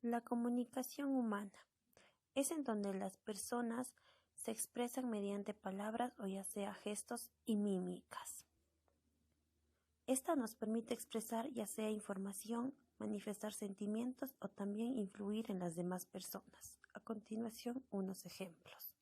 La comunicación humana es en donde las personas se expresan mediante palabras o ya sea gestos y mímicas. Esta nos permite expresar ya sea información, manifestar sentimientos o también influir en las demás personas. A continuación, unos ejemplos.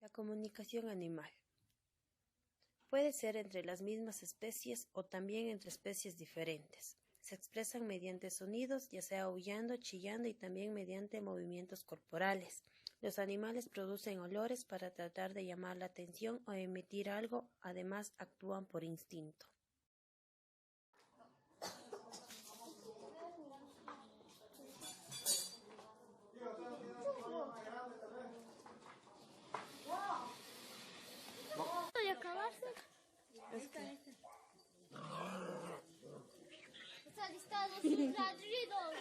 La comunicación animal puede ser entre las mismas especies o también entre especies diferentes. Se expresan mediante sonidos, ya sea aullando, chillando y también mediante movimientos corporales. Los animales producen olores para tratar de llamar la atención o emitir algo, además actúan por instinto. ¿Ya acabaste? Están listados sus ladridos.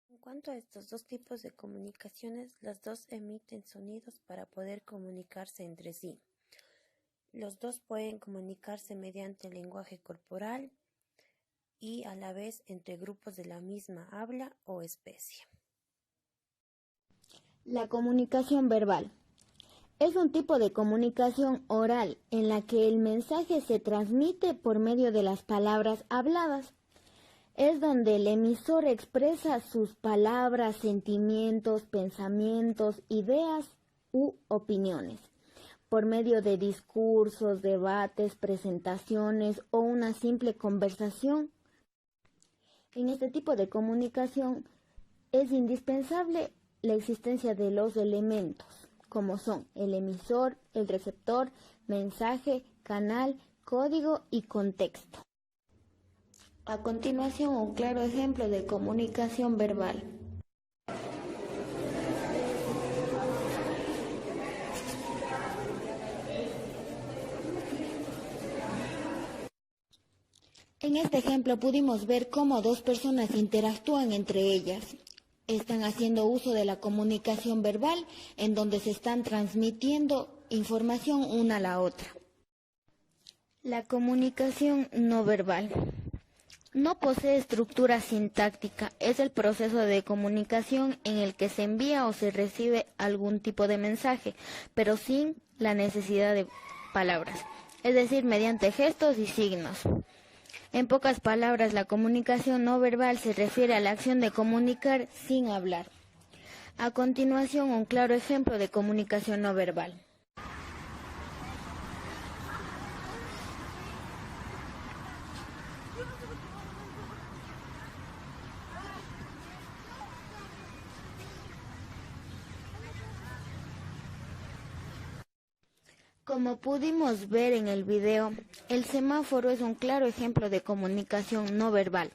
En cuanto a estos dos tipos de comunicaciones, las dos emiten sonidos para poder comunicarse entre sí. Los dos pueden comunicarse mediante el lenguaje corporal y a la vez entre grupos de la misma habla o especie. La comunicación verbal es un tipo de comunicación oral en la que el mensaje se transmite por medio de las palabras habladas. Es donde el emisor expresa sus palabras, sentimientos, pensamientos, ideas u opiniones, por medio de discursos, debates, presentaciones o una simple conversación. En este tipo de comunicación es indispensable la existencia de los elementos, como son el emisor, el receptor, mensaje, canal, código y contexto. A continuación, un claro ejemplo de comunicación verbal. En este ejemplo pudimos ver cómo dos personas interactúan entre ellas. Están haciendo uso de la comunicación verbal en donde se están transmitiendo información una a la otra. La comunicación no verbal. No posee estructura sintáctica, es el proceso de comunicación en el que se envía o se recibe algún tipo de mensaje, pero sin la necesidad de palabras, es decir, mediante gestos y signos. En pocas palabras, la comunicación no verbal se refiere a la acción de comunicar sin hablar. A continuación, un claro ejemplo de comunicación no verbal. Como pudimos ver en el video, el semáforo es un claro ejemplo de comunicación no verbal,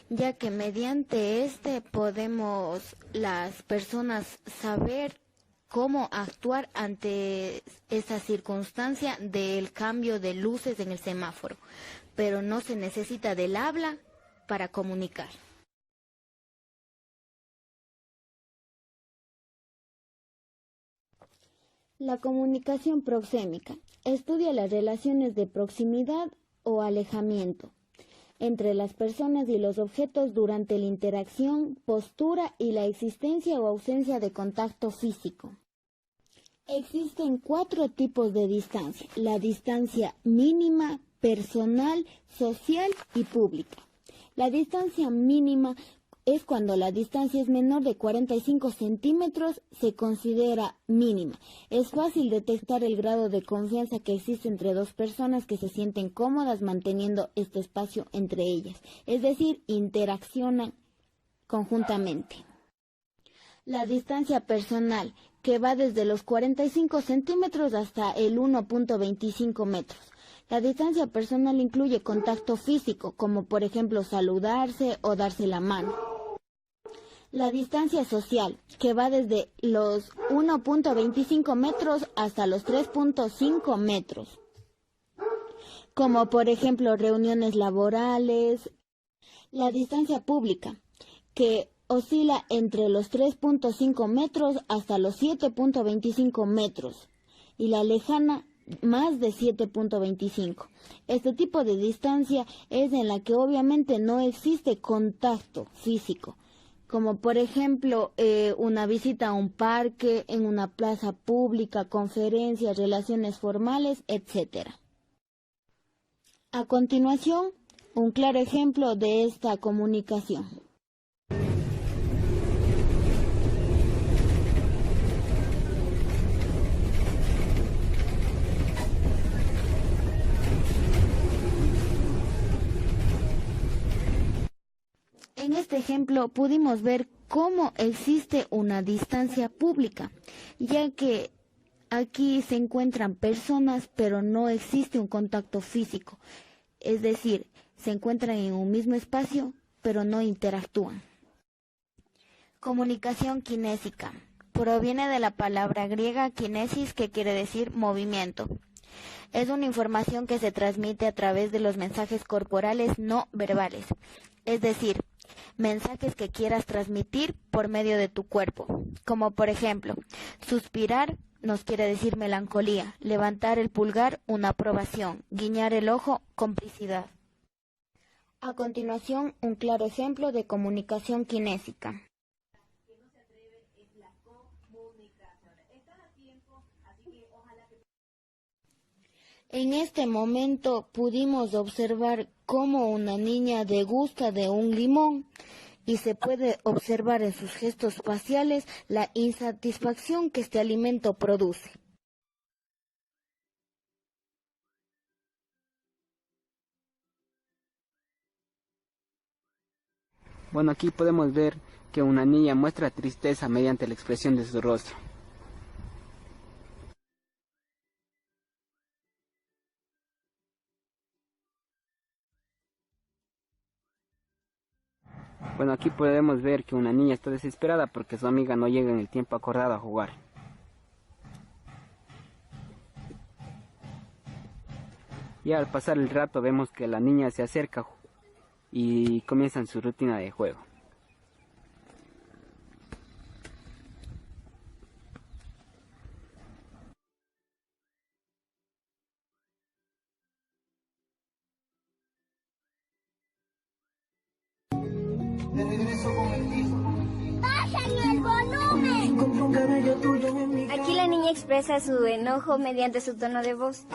ya que mediante este podemos las personas saber cómo actuar ante esa circunstancia del cambio de luces en el semáforo, pero no se necesita del habla para comunicar. La comunicación proxémica Estudia las relaciones de proximidad o alejamiento entre las personas y los objetos durante la interacción, postura y la existencia o ausencia de contacto físico. Existen 4 tipos de distancia: la distancia mínima, personal, social y pública. La distancia mínima es cuando la distancia es menor de 45 centímetros, se considera mínima. Es fácil detectar el grado de confianza que existe entre dos personas que se sienten cómodas manteniendo este espacio entre ellas, es decir, interaccionan conjuntamente. La distancia personal, que va desde los 45 centímetros hasta el 1.25 metros. La distancia personal incluye contacto físico, como por ejemplo saludarse o darse la mano. La distancia social, que va desde los 1.25 metros hasta los 3.5 metros, como por ejemplo reuniones laborales. La distancia pública, que oscila entre los 3.5 metros hasta los 7.25 metros, y la lejana, más de 7.25. Este tipo de distancia es en la que obviamente no existe contacto físico, como por ejemplo una visita a un parque, en una plaza pública, conferencias, relaciones formales, etc. A continuación, un claro ejemplo de esta comunicación. En este ejemplo pudimos ver cómo existe una distancia pública, ya que aquí se encuentran personas pero no existe un contacto físico, es decir, se encuentran en un mismo espacio pero no interactúan. Comunicación kinésica. Proviene de la palabra griega kinesis, que quiere decir movimiento. Es una información que se transmite a través de los mensajes corporales no verbales, es decir, mensajes que quieras transmitir por medio de tu cuerpo, como por ejemplo, suspirar nos quiere decir melancolía, levantar el pulgar, una aprobación, guiñar el ojo, complicidad. A continuación, un claro ejemplo de comunicación kinésica. En este momento pudimos observar cómo una niña degusta de un limón y se puede observar en sus gestos faciales la insatisfacción que este alimento produce. Bueno, aquí podemos ver que una niña muestra tristeza mediante la expresión de su rostro. Bueno, aquí podemos ver que una niña está desesperada porque su amiga no llega en el tiempo acordado a jugar. Y al pasar el rato vemos que la niña se acerca y comienzan su rutina de juego. ¡Bajen el volumen! Aquí la niña expresa su enojo mediante su tono de voz.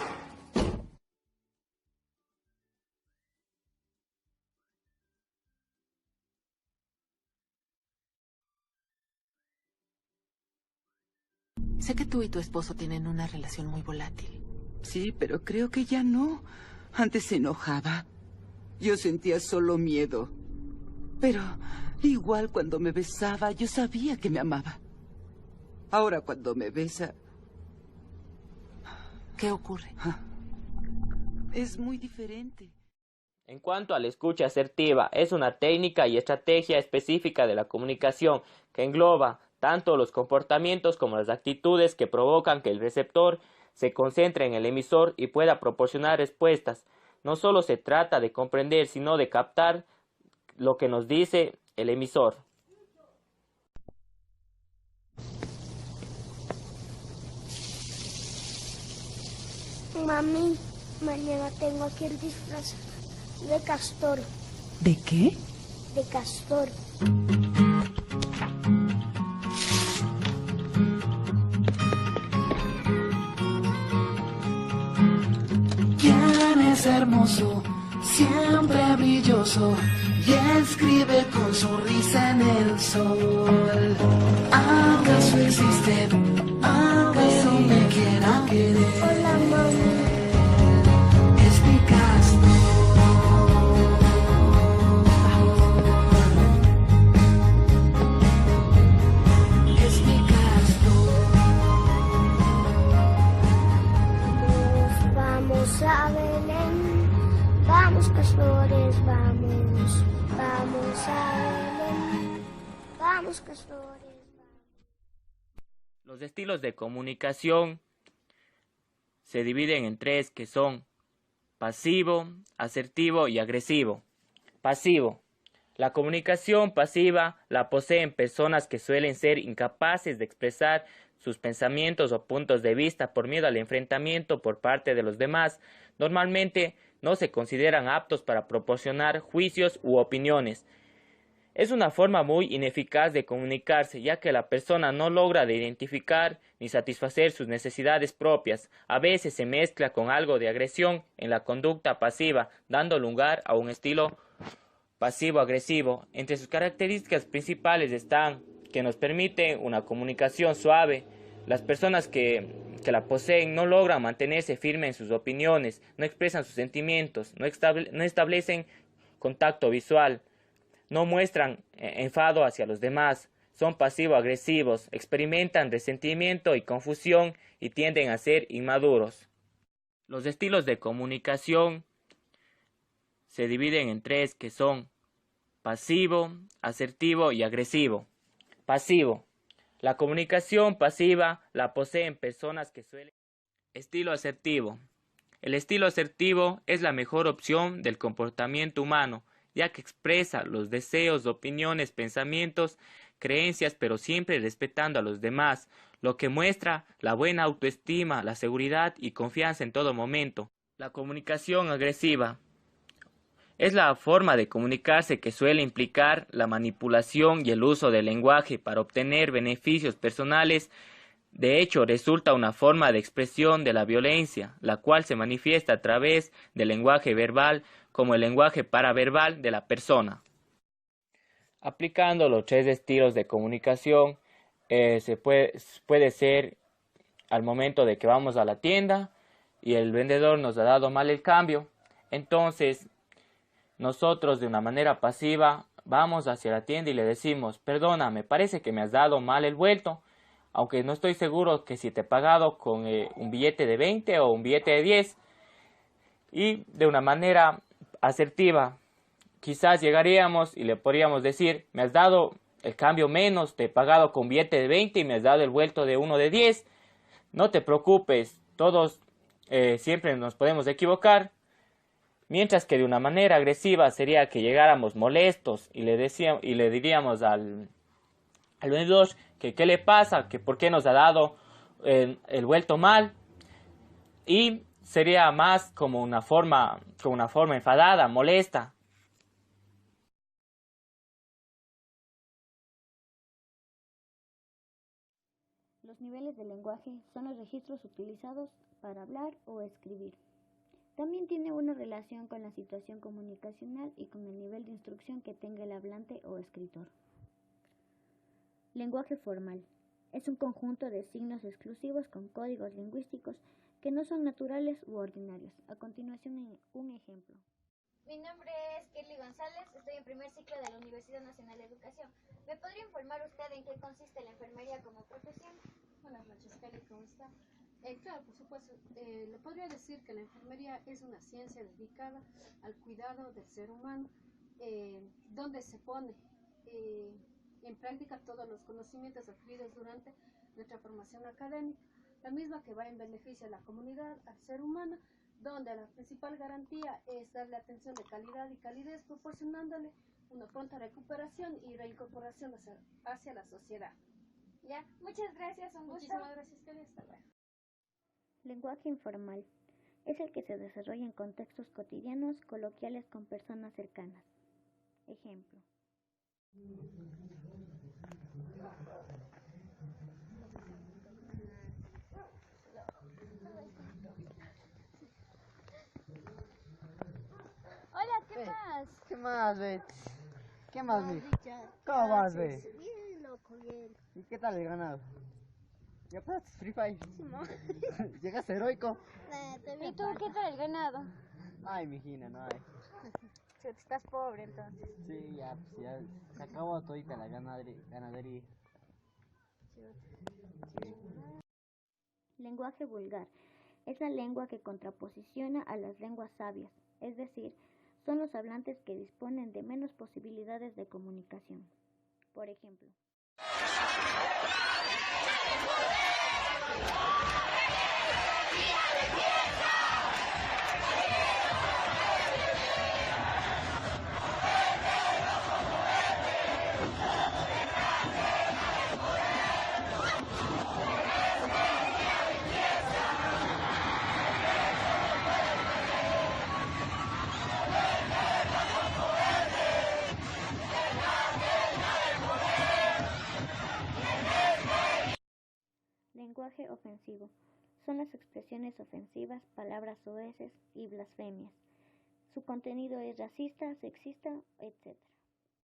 Sé que tú y tu esposo tienen una relación muy volátil. Sí, pero creo que ya no. Antes se enojaba. Yo sentía solo miedo. Pero igual cuando me besaba, yo sabía que me amaba. Ahora cuando me besa... ¿Qué ocurre? Es muy diferente. En cuanto a la escucha asertiva, es una técnica y estrategia específica de la comunicación que engloba tanto los comportamientos como las actitudes que provocan que el receptor se concentre en el emisor y pueda proporcionar respuestas. No solo se trata de comprender, sino de captar lo que nos dice el emisor. Mami, mañana tengo aquí el disfraz de castor. ¿De qué? De castor. ¿Quién es hermoso, siempre brilloso, y escribe con su risa en el sol? ¿Acaso existe? ¿Acaso me quiera querer? Hola, mami. Es mi castor. Es mi castor. Vamos a Belén. Vamos, castores, vamos. Vamos a Belén. Vamos, castores. Los estilos de comunicación se dividen en tres, que son pasivo, asertivo y agresivo. Pasivo. La comunicación pasiva la poseen personas que suelen ser incapaces de expresar sus pensamientos o puntos de vista por miedo al enfrentamiento por parte de los demás. Normalmente no se consideran aptos para proporcionar juicios u opiniones. Es una forma muy ineficaz de comunicarse, ya que la persona no logra de identificar ni satisfacer sus necesidades propias. A veces se mezcla con algo de agresión en la conducta pasiva, dando lugar a un estilo pasivo-agresivo. Entre sus características principales están que nos permite una comunicación suave. Las personas que la poseen no logran mantenerse firmes en sus opiniones, no expresan sus sentimientos, no establecen contacto visual, no muestran enfado hacia los demás, son pasivo-agresivos, experimentan resentimiento y confusión y tienden a ser inmaduros. Los estilos de comunicación se dividen en tres, que son pasivo, asertivo y agresivo. Pasivo. La comunicación pasiva la poseen personas que suelen... Estilo asertivo. El estilo asertivo es la mejor opción del comportamiento humano, ya que expresa los deseos, opiniones, pensamientos, creencias, pero siempre respetando a los demás, lo que muestra la buena autoestima, la seguridad y confianza en todo momento. La comunicación agresiva es la forma de comunicarse que suele implicar la manipulación y el uso del lenguaje para obtener beneficios personales. De hecho, resulta una forma de expresión de la violencia, la cual se manifiesta a través del lenguaje verbal como el lenguaje paraverbal de la persona. Aplicando los tres estilos de comunicación, puede ser al momento de que vamos a la tienda y el vendedor nos ha dado mal el cambio. Entonces, nosotros de una manera pasiva vamos hacia la tienda y le decimos: perdona, me parece que me has dado mal el vuelto, aunque no estoy seguro que si te he pagado con un billete de 20 o un billete de 10. Y de una manera asertiva, quizás llegaríamos y le podríamos decir: me has dado el cambio menos, te he pagado con billete de 20 y me has dado el vuelto de uno de 10. No te preocupes, todos siempre nos podemos equivocar. Mientras que de una manera agresiva sería que llegáramos molestos y le diríamos al vendedor que qué le pasa, que por qué nos ha dado el vuelto mal, y sería más como una forma enfadada, molesta. Los niveles de lenguaje son los registros utilizados para hablar o escribir. También tiene una relación con la situación comunicacional y con el nivel de instrucción que tenga el hablante o escritor. Lenguaje formal. Es un conjunto de signos exclusivos con códigos lingüísticos que no son naturales u ordinarios. A continuación, un ejemplo. Mi nombre es Kelly González, estoy en primer ciclo de la Universidad Nacional de Educación. ¿Me podría informar usted en qué consiste la enfermería como profesión? Buenas noches, Kelly, ¿cómo está? Claro, por supuesto, le podría decir que la enfermería es una ciencia dedicada al cuidado del ser humano, donde se pone en práctica todos los conocimientos adquiridos durante nuestra formación académica, la misma que va en beneficio a la comunidad, al ser humano, donde la principal garantía es darle atención de calidad y calidez, proporcionándole una pronta recuperación y reincorporación hacia la sociedad. Ya, muchas gracias, un gusto. Muchísimas gracias, Kelly, hasta luego. Lenguaje informal. Es el que se desarrolla en contextos cotidianos, coloquiales con personas cercanas. Ejemplo. Hola, ¿qué más? ¿Qué más, Bets? ¿Qué más, Miss? ¿Cómo vas, Bets? Bien loco, bien. ¿Y qué tal el ganado? ¿Ya pasaste Free Fire? Sí, no. ¿Llegaste heroico? ¿Y tú qué tal el ganado? Ay, mijina, no hay. Estás pobre entonces. Sí, ya, pues ya se acabó todita la ganadería. Lenguaje vulgar. Es la lengua que contraposiciona a las lenguas sabias, es decir, son los hablantes que disponen de menos posibilidades de comunicación. Por ejemplo. Lenguaje ofensivo. Son las expresiones ofensivas, palabras soeces y blasfemias. Su contenido es racista, sexista, etc.